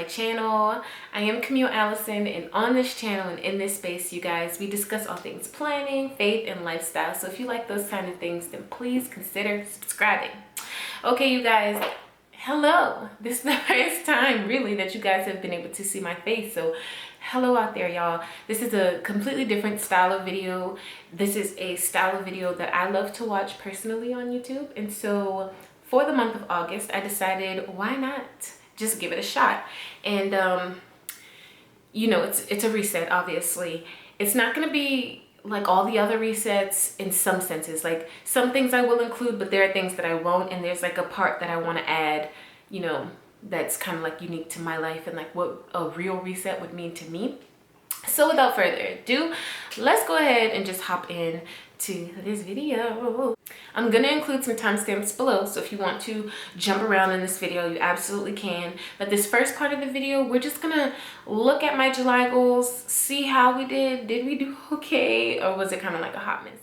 channel. I am Camille Allison, and on this channel and in this space, you guys, we discuss all things planning, faith, and lifestyle. So if you like those kind of things, then please consider subscribing. Okay, you guys, hello. This is the first time really that you guys have been able to see my face, so hello out there, y'all. This is a completely different style of video. This is a style of video that I love to watch personally on YouTube, and so for the month of August, I decided, why not just give it a shot? And you know, it's a reset. Obviously it's not going to be like all the other resets in some senses. Like some things I will include, but there are things that I won't, and there's like a part that I want to add, you know, that's kind of like unique to my life and like what a real reset would mean to me. So without further ado, let's go ahead and just hop in to this video. I'm gonna include some timestamps below, so if you want to jump around in this video, you absolutely can. But this first part of the video, we're just gonna look at my July goals, see how we did. Did we do okay, or was it kind of like a hot mess?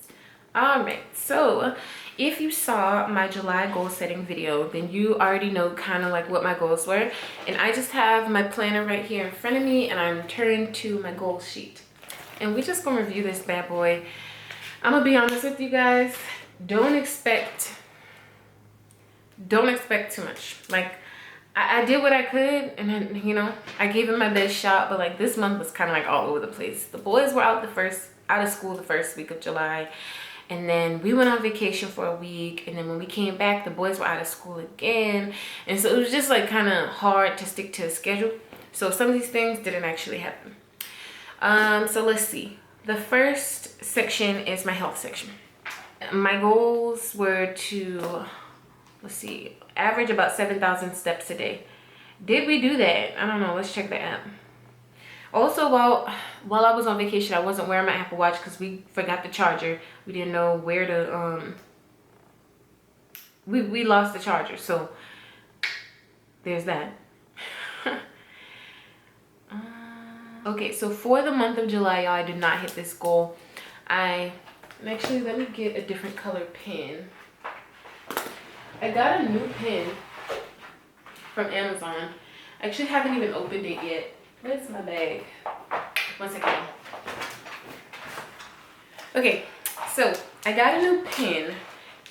All right, so if you saw my July goal setting video, then you already know kind of like what my goals were. And I just have my planner right here in front of me, and I'm turned to my goal sheet. And we're just gonna review this bad boy. I'm gonna be honest with you guys, don't expect too much. Like I did what I could, and then, you know, I gave it my best shot, but like this month was kind of like all over the place. The boys were out of school the first week of July. And then we went on vacation for a week, and then when we came back, the boys were out of school again, and so it was just like kind of hard to stick to a schedule. So some of these things didn't actually happen. So let's see. The first section is my health section. My goals were to, let's see, average about 7,000 steps a day. Did we do that? I don't know. Let's check the app. Also, while I was on vacation, I wasn't wearing my Apple Watch because we forgot the charger. We didn't know where to, we lost the charger. So there's that. Okay, so for the month of July, y'all, I did not hit this goal. Actually, let me get a different color pen. I got a new pen from Amazon. I actually haven't even opened it yet. Where's my bag? One second. Okay, so I got a new pen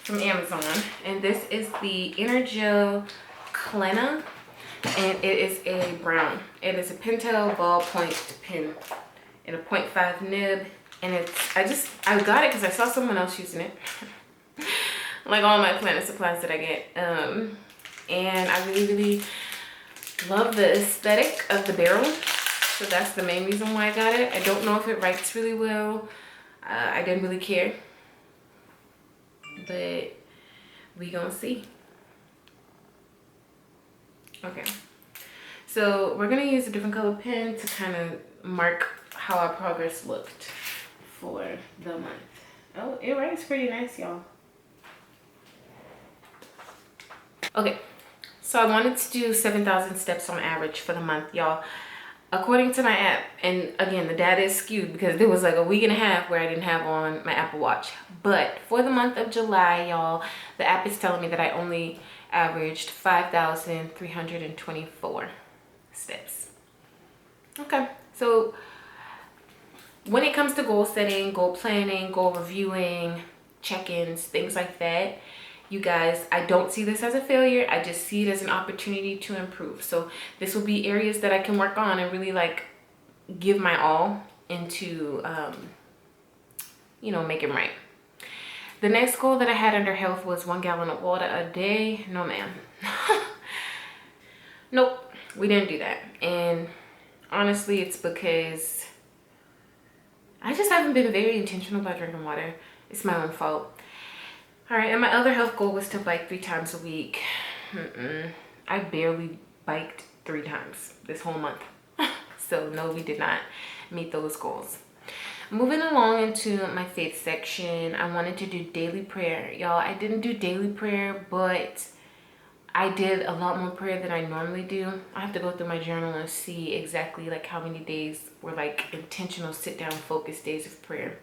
from Amazon, and this is the Energel Clena, and it is a brown. It is a Pentel ballpoint pen in a 0.5 nib, and I got it because I saw someone else using it. Like all my planner supplies that I get, and I really love the aesthetic of the barrel, so that's the main reason why I got it. I don't know if it writes really well. I didn't really care, but we gonna see. Okay, so we're gonna use a different color pen to kind of mark how our progress looked for the month. Oh, it writes pretty nice, y'all. Okay, so I wanted to do 7,000 steps on average for the month, y'all. According to my app, and again, the data is skewed because there was like a week and a half where I didn't have on my Apple Watch. But for the month of July, y'all, the app is telling me that I only averaged 5,324 steps. Okay, so when it comes to goal setting, goal planning, goal reviewing, check-ins, things like that, you guys, I don't see this as a failure. I just see it as an opportunity to improve. So this will be areas that I can work on and really like give my all into, you know, making right. The next goal that I had under health was 1 gallon of water a day. No, ma'am. Nope, we didn't do that. And honestly, it's because I just haven't been very intentional about drinking water. It's my own fault. All right, and my other health goal was to bike 3 times a week. I barely biked 3 times this whole month. So no, we did not meet those goals. Moving along into my faith section, I wanted to do daily prayer. Y'all, I didn't do daily prayer, but I did a lot more prayer than I normally do. I have to go through my journal and see exactly like how many days were like intentional sit down focused days of prayer.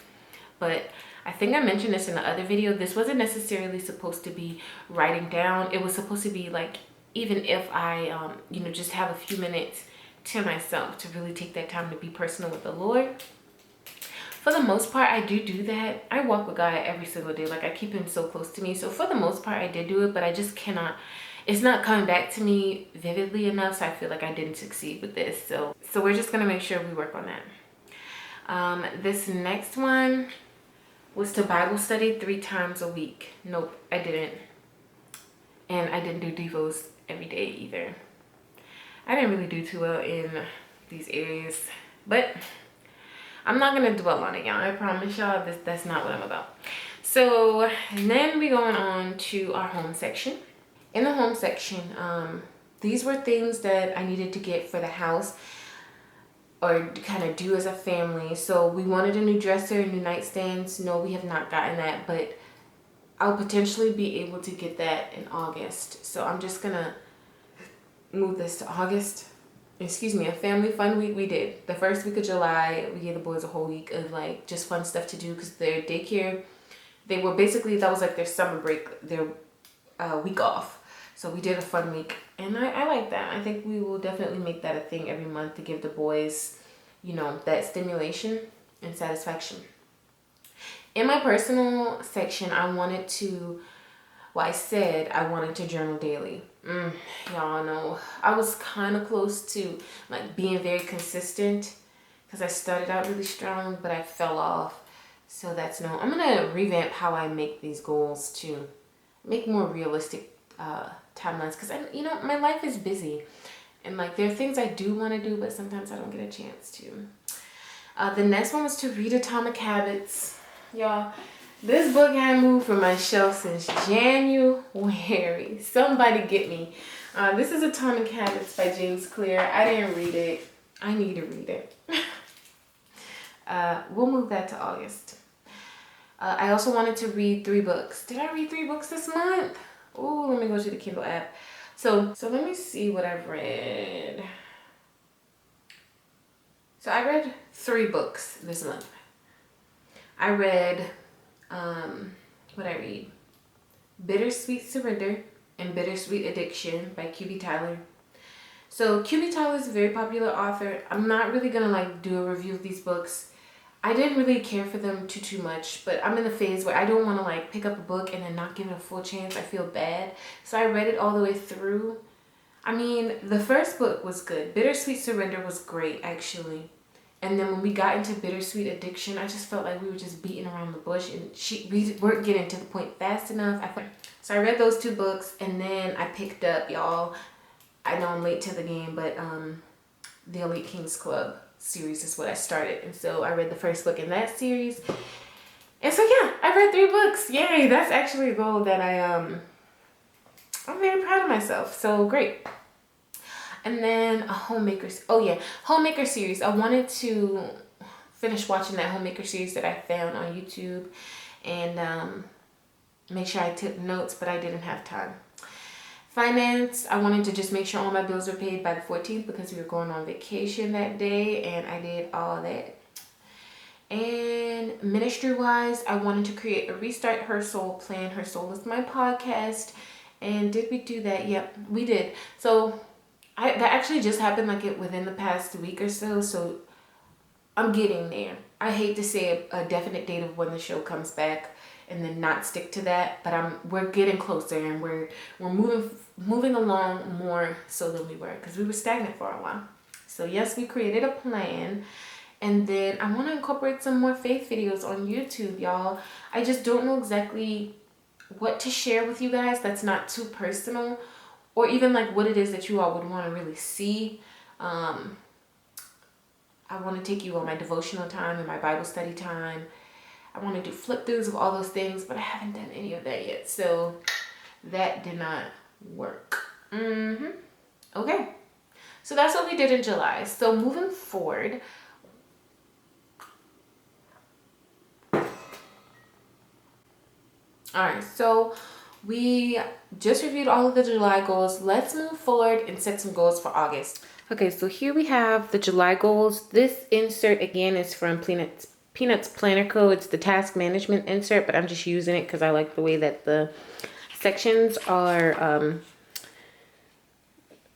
But I think I mentioned this in the other video. This wasn't necessarily supposed to be writing down. It was supposed to be like, even if I, you know, just have a few minutes to myself to really take that time to be personal with the Lord. For the most part, I do that. I walk with God every single day. Like, I keep him so close to me. So for the most part, I did do it, but I just cannot, it's not coming back to me vividly enough. So I feel like I didn't succeed with this. So we're just going to make sure we work on that. This next one was to Bible study 3 times a week. Nope, I didn't. And I didn't do devos every day either. I didn't really do too well in these areas, but I'm not gonna dwell on it, y'all. I promise y'all that's not what I'm about. So then we going on to our home section. In the home section, these were things that I needed to get for the house or kind of do as a family. So we wanted a new dresser, new nightstands. No, we have not gotten that, but I'll potentially be able to get that in August. So I'm just gonna move this to August. Excuse me, a family fun week we did. The first week of July, we gave the boys a whole week of like just fun stuff to do because their daycare, they were basically, that was like their summer break, their week off. So we did a fun week and I like that. I think we will definitely make that a thing every month to give the boys, you know, that stimulation and satisfaction. In my personal section, I said I wanted to journal daily. Y'all know I was kind of close to like being very consistent because I started out really strong, but I fell off. So that's no. I'm gonna revamp how I make these goals to make more realistic timelines because my life is busy and like there are things I do want to do, but sometimes I don't get a chance to. The next one was to read Atomic Habits, y'all. This book had moved from my shelf since January. Somebody get me. This is Atomic Habits by James Clear. I didn't read it. I need to read it. We'll move that to August. I also wanted to read 3 books. Did I read 3 books this month? Oh, let me go to the Kindle app. So let me see what I've read. So I read 3 books this month. I read... what I read? Bittersweet Surrender and Bittersweet Addiction by QB Tyler. So QB Tyler is a very popular author. I'm not really gonna like do a review of these books. I didn't really care for them too much, but I'm in the phase where I don't want to like pick up a book and then not give it a full chance. I feel bad. So I read it all the way through. I mean, the first book was good. Bittersweet Surrender was great, actually. And then when we got into Bittersweet Addiction, I just felt like we were just beating around the bush and we weren't getting to the point fast enough. So I read those 2 books and then I picked up, y'all, I know I'm late to the game, but the Elite Kings Club series is what I started. And so I read the first book in that series. And so yeah, I read 3 books. Yay, that's actually a goal that I'm very proud of myself. So great. And then a Homemaker series. I wanted to finish watching that Homemaker series that I found on YouTube and make sure I took notes, but I didn't have time. Finance, I wanted to just make sure all my bills were paid by the 14th because we were going on vacation that day, and I did all that. And ministry-wise, I wanted to create a Restart Her Soul plan. Her Soul is my podcast. And did we do that? Yep, we did. So that actually just happened like within the past week or so I'm getting there. I hate to say a definite date of when the show comes back and then not stick to that, but we're getting closer and we're moving along more so than we were because we were stagnant for a while. So yes, we created a plan, and then I want to incorporate some more faith videos on YouTube, y'all. I just don't know exactly what to share with you guys that's not too personal, or even like what it is that you all would want to really see. I want to take you on my devotional time and my Bible study time. I want to do flip throughs of all those things, but I haven't done any of that yet. So that did not work. Okay. So that's what we did in July. So moving forward, all right, so we just reviewed all of the July goals. Let's move forward and set some goals for August. Okay, so here we have the July goals. This insert again is from Peanuts Planner Co. It's the task management insert, but I'm just using it because I like the way that the sections are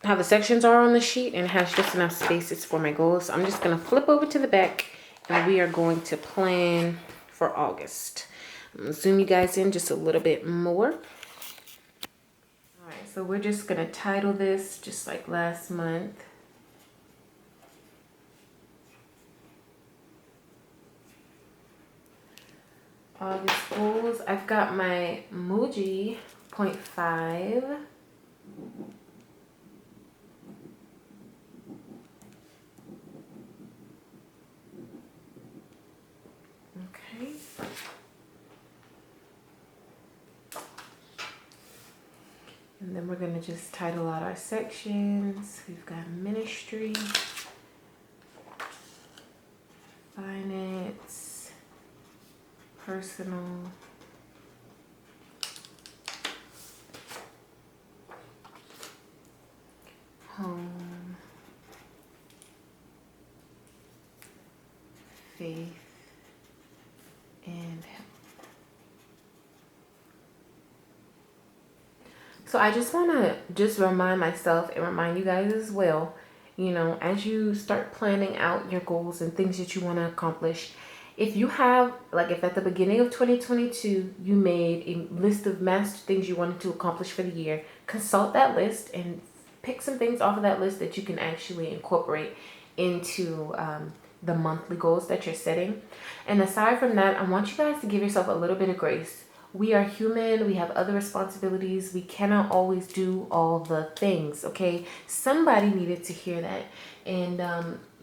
how the sections are on the sheet, and it has just enough spaces for my goals. So I'm just gonna flip over to the back and we are going to plan for August. I'm gonna zoom you guys in just a little bit more. All right, so we're just gonna title this just like last month. August goals. I've got my Muji 0.5. Okay. And then we're going to just title out our sections. We've got ministry, finance, personal, home, faith, and health. So I just want to just remind myself and remind you guys as well, you know, as you start planning out your goals and things that you want to accomplish, if you have, like if at the beginning of 2022, you made a list of master things you wanted to accomplish for the year, consult that list and pick some things off of that list that you can actually incorporate into the monthly goals that you're setting. And aside from that, I want you guys to give yourself a little bit of grace. We are human. We have other responsibilities. We cannot always do all the things. Okay, somebody needed to hear that, and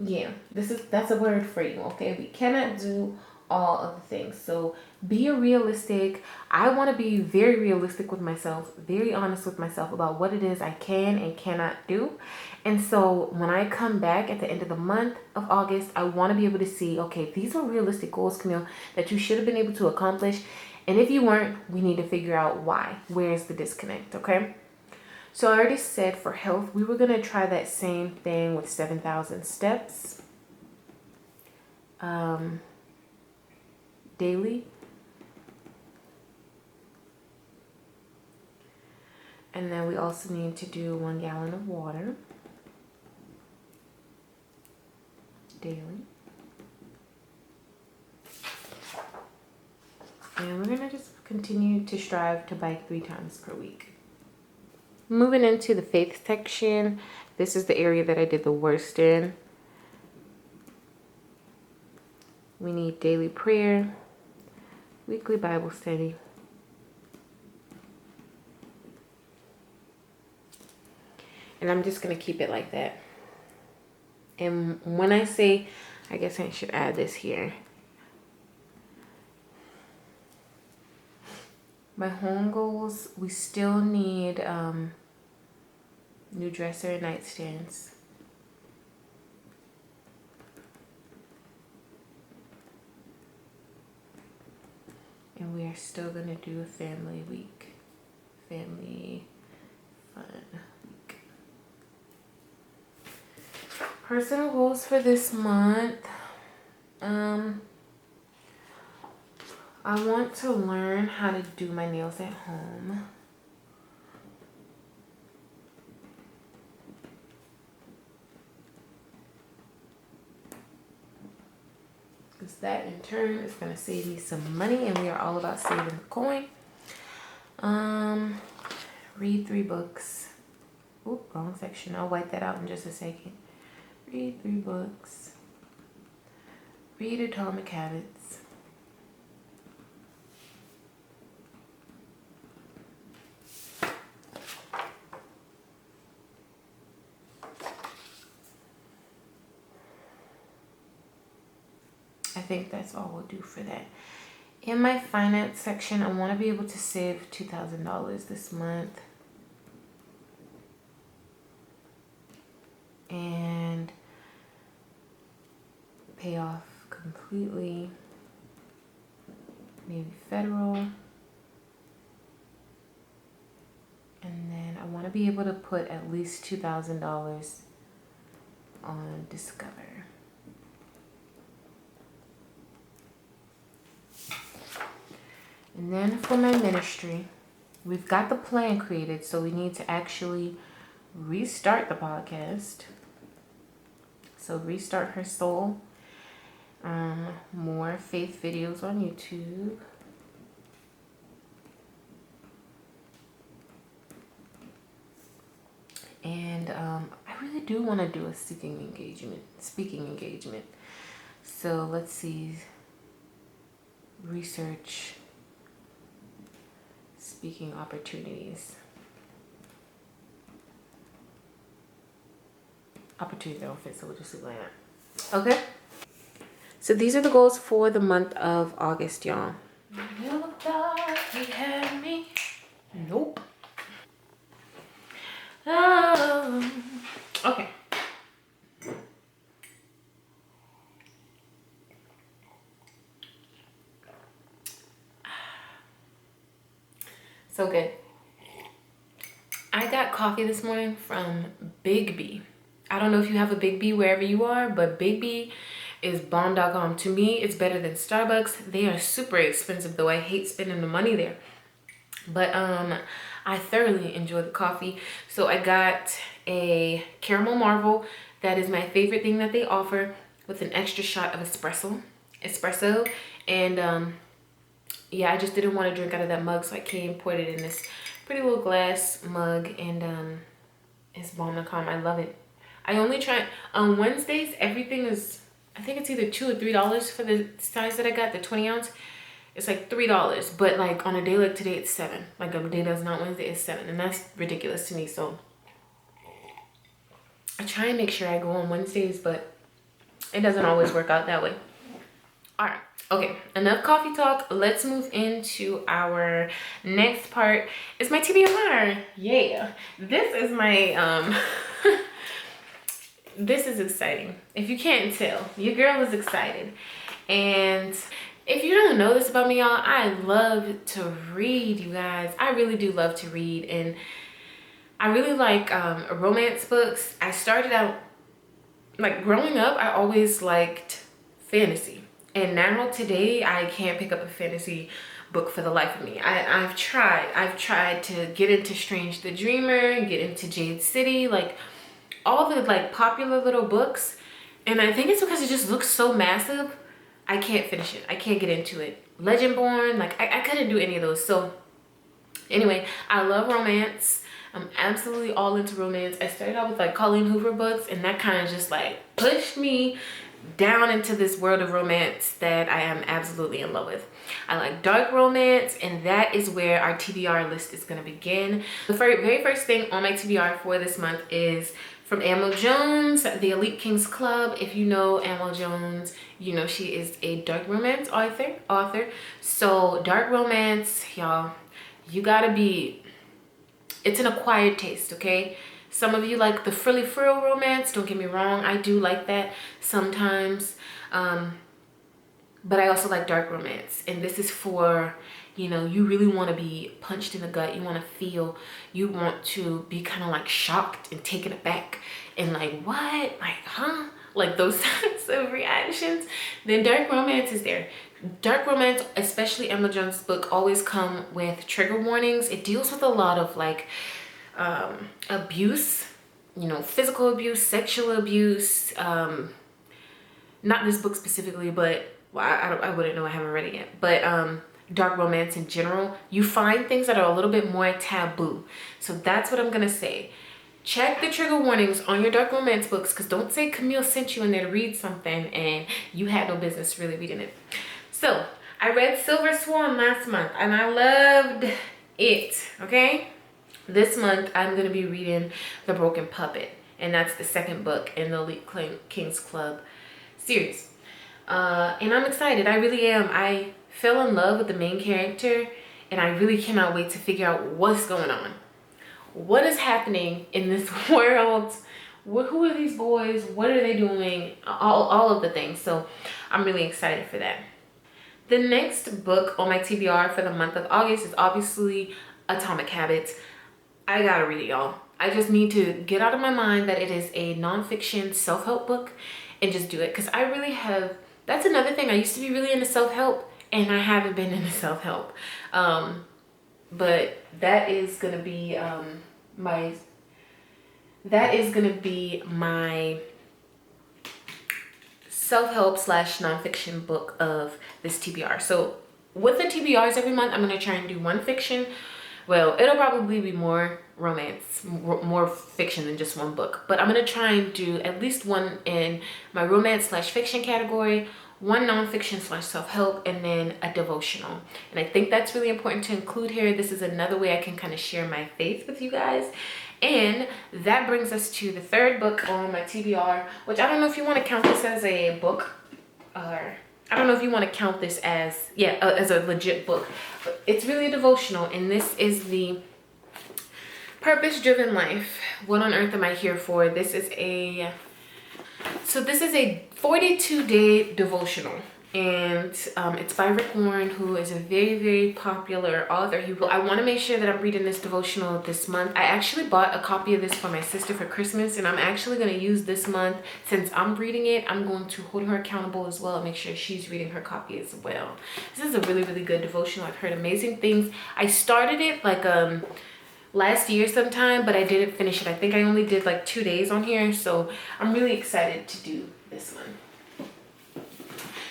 yeah, that's a word for you. Okay, we cannot do all of the things. So be realistic. I want to be very realistic with myself, very honest with myself about what it is I can and cannot do. And so when I come back at the end of the month of August, I want to be able to see, okay, these are realistic goals, Camille, that you should have been able to accomplish. And if you weren't, we need to figure out why. Where's the disconnect, okay? So I already said for health, we were going to try that same thing with 7,000 steps daily. And then we also need to do 1 gallon of water daily. And we're going to just continue to strive to bike 3 times per week. Moving into the faith section, this is the area that I did the worst in. We need daily prayer, weekly Bible study, and I'm just going to keep it like that. And when I say, I guess I should add this here. My home goals, we still need new dresser and nightstands. And we are still going to do a family week. Family fun week. Personal goals for this month. I want to learn how to do my nails at home. Because that in turn is going to save me some money, and we are all about saving the coin. Read 3 books. Oop, wrong section. I'll wipe that out in just a second. Read 3 books. Read Atomic Habits. I think that's all we'll do for that. In my finance section, I want to be able to save $2,000 this month. And pay off completely maybe federal. And then I want to be able to put at least $2,000 on Discover. And then for my ministry, we've got the plan created, so we need to actually restart the podcast. So Restart Her Soul. More faith videos on YouTube. And I really do want to do a speaking engagement. So let's see. Research speaking opportunities. Opportunities don't fit, so we'll just leave it like that. Okay. So these are the goals for the month of August, y'all. You thought you had me. Nope. Okay. So good. I got coffee this morning from Big B. I don't know if you have a Big B wherever you are, but Big B is bomb.com. To me, it's better than Starbucks. They are super expensive though. I hate spending the money there. But I thoroughly enjoy the coffee. So I got a caramel marvel. That is my favorite thing that they offer, with an extra shot of espresso. And yeah, I just didn't want to drink out of that mug, so I came, poured it in this pretty little glass mug, and it's bomb.com. I love it. I only try on Wednesdays. Everything is, I think it's either $2 or $3 for the size that I got, the 20 ounce. It's like $3, but like on a day like today, it's $7. Like a day that's not Wednesday, it's $7, and that's ridiculous to me. So I try and make sure I go on Wednesdays, but it doesn't always work out that way. All right, okay, enough coffee talk. Let's move into our next part. It's my TBR. Yeah, this is my this is exciting. If you can't tell, your girl is excited. And if you don't know this about me, y'all, I love to read, you guys. I really do love to read, and I really like romance books. I started out, like growing up, I always liked fantasy. And now today, I can't pick up a fantasy book for the life of me. I've tried to get into Strange the Dreamer, get into Jade City, like all the like popular little books. And I think it's because it just looks so massive. I can't finish it. I can't get into it. Legendborn, like I couldn't do any of those. So anyway, I love romance. I'm absolutely all into romance. I started out with like Colleen Hoover books, and that kind of just like pushed me down into this world of romance that I am absolutely in love with. I like dark romance, and that is where our TBR list is going to begin. The very first thing on my TBR for this month is from Ammo Jones, The Elite Kings Club. If you know Ammo Jones, you know she is a dark romance author. So dark romance, y'all, you gotta be, it's an acquired taste, okay? Some of you like the frilly frill romance. Don't get me wrong, I do like that sometimes. But I also like dark romance. And this is for, you know, you really want to be punched in the gut. You want to feel, you want to be kind of like shocked and taken aback and like, what? Like, huh? Like those types of reactions. Then dark romance is there. Dark romance, especially Emma Jones' book, always come with trigger warnings. It deals with a lot of like abuse, you know, physical abuse, sexual abuse. Not this book specifically, but well, I wouldn't know, I haven't read it yet. But dark romance in general, you find things that are a little bit more taboo. So that's what I'm gonna say. Check the trigger warnings on your dark romance books, because don't say Camille sent you in there to read something and you had no business really reading it. So I read Silver Swan last month and I loved it, okay? This month I'm gonna be reading The Broken Puppet, and that's the second book in the Elite Kings Club series. And I'm excited, I really am. I fell in love with the main character, and I really cannot wait to figure out what's going on. What is happening in this world? Who are these boys? What are they doing? All of the things. So I'm really excited for that. The next book on my TBR for the month of August is obviously Atomic Habits. I gotta read it, y'all. I just need to get out of my mind that it is a nonfiction self-help book and just do it, because I really have, that's another thing. I used to be really into self-help, and I haven't been into self-help. But that is gonna be my that is going to be my self-help slash nonfiction book of this TBR. So with the TBRs every month, I'm going to try and do one fiction. Well, it'll probably be more romance, more fiction than just one book. But I'm going to try and do at least one in my romance slash fiction category, one nonfiction slash self-help, and then a devotional. And I think that's really important to include here. This is another way I can kind of share my faith with you guys. And that brings us to the third book on my TBR, which I don't know if you want to count this as a book, or I don't know if you want to count this as, as a legit book, but it's really a devotional. And this is the Purpose-Driven Life. What on earth am I here for? This is a 42-day devotional. And it's by Rick Warren, who is a very, very popular author. I want to make sure that I'm reading this devotional this month. I actually bought a copy of this for my sister for Christmas, and I'm actually going to use this month. Since I'm reading it, I'm going to hold her accountable as well and make sure she's reading her copy as well. This is a really, really good devotional. I've heard amazing things. I started it like last year sometime, but I didn't finish it. I think I only did like 2 days on here, so I'm really excited to do this one.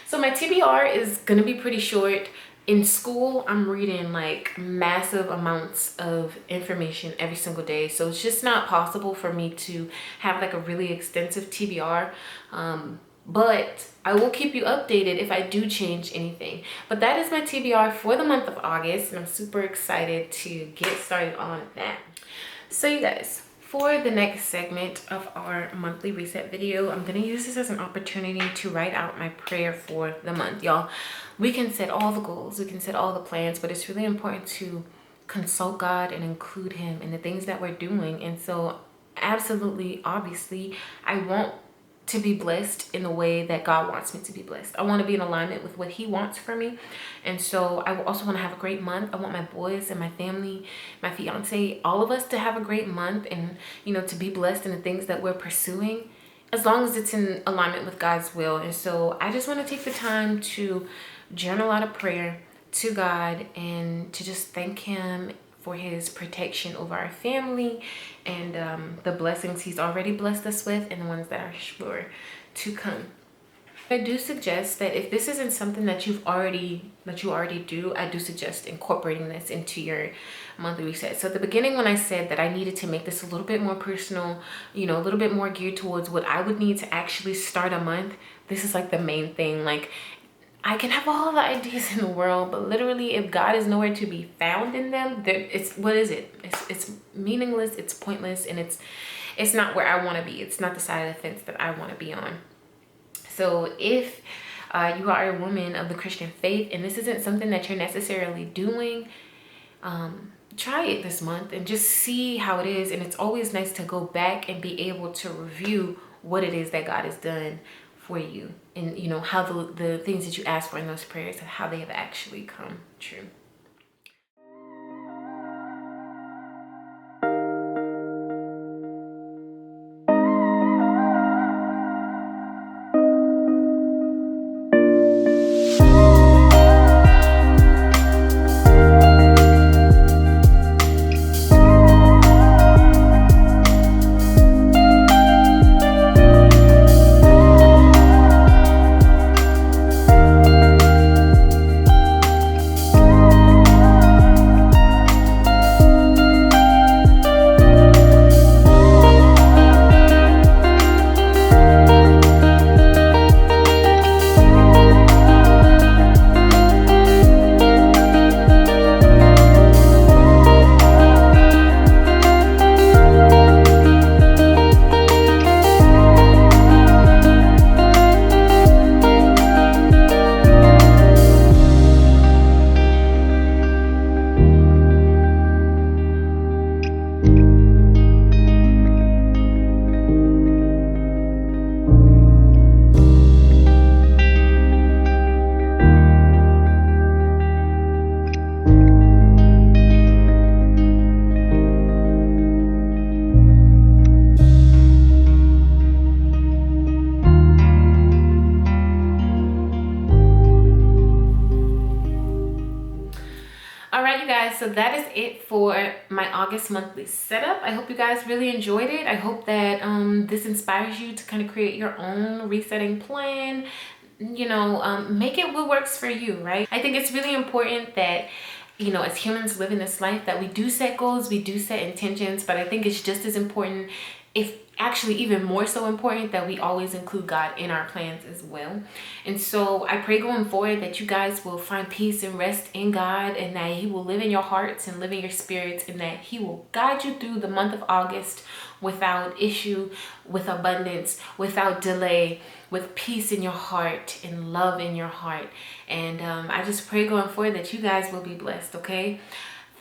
So my TBR is gonna be pretty short. In school, I'm reading like massive amounts of information every single day. So it's just not possible for me to have like a really extensive TBR. But I will keep you updated if I do change anything. But that is my TBR for the month of August, and I'm super excited to get started on that. So you guys, for the next segment of our monthly reset video, I'm going to use this as an opportunity to write out my prayer for the month. Y'all, we can set all the goals, we can set all the plans, but it's really important to consult God and include him in the things that we're doing. And so absolutely, obviously, I want to be blessed in the way that God wants me to be blessed. I want to be in alignment with what he wants for me. And so I also want to have a great month. I want my boys and my family, my fiance, all of us to have a great month and, to be blessed in the things that we're pursuing, as long as it's in alignment with God's will. And so I just want to take the time to journal out a prayer to God and to just thank him for his protection over our family and the blessings he's already blessed us with and the ones that are sure to come. I do suggest that if this isn't something that you already do, I do suggest incorporating this into your monthly reset. So at the beginning, when I said that I needed to make this a little bit more personal, a little bit more geared towards what I would need to actually start a month, this is like the main thing. Like, I can have all the ideas in the world, but literally if God is nowhere to be found in them, what is it? It's meaningless, it's pointless, and it's not where I want to be. It's not the side of the fence that I want to be on. So if you are a woman of the Christian faith and this isn't something that you're necessarily doing, try it this month and just see how it is. And it's always nice to go back and be able to review what it is that God has done for you, and how the things that you ask for in those prayers and how they have actually come true. All right, you guys, so that is it for my August monthly setup. I hope you guys really enjoyed it. I hope that this inspires you to kind of create your own resetting plan. You know, make it what works for you, right? I think it's really important that, you know, as humans living this life, that we do set goals, we do set intentions, but I think it's just as important, if actually even more so important, that we always include God in our plans as well. And so I pray going forward that you guys will find peace and rest in God, and that He will live in your hearts and live in your spirits, and that He will guide you through the month of August without issue, with abundance, without delay, with peace in your heart and love in your heart. And I just pray going forward that you guys will be blessed, okay?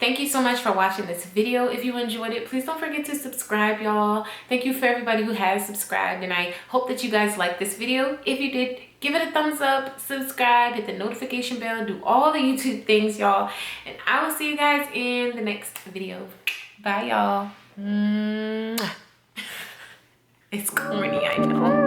Thank you so much for watching this video. If you enjoyed it, please don't forget to subscribe, y'all. Thank you for everybody who has subscribed, and I hope that you guys liked this video. If you did, give it a thumbs up, subscribe, hit the notification bell, do all the YouTube things, y'all. And I will see you guys in the next video. Bye, y'all. It's corny, I know.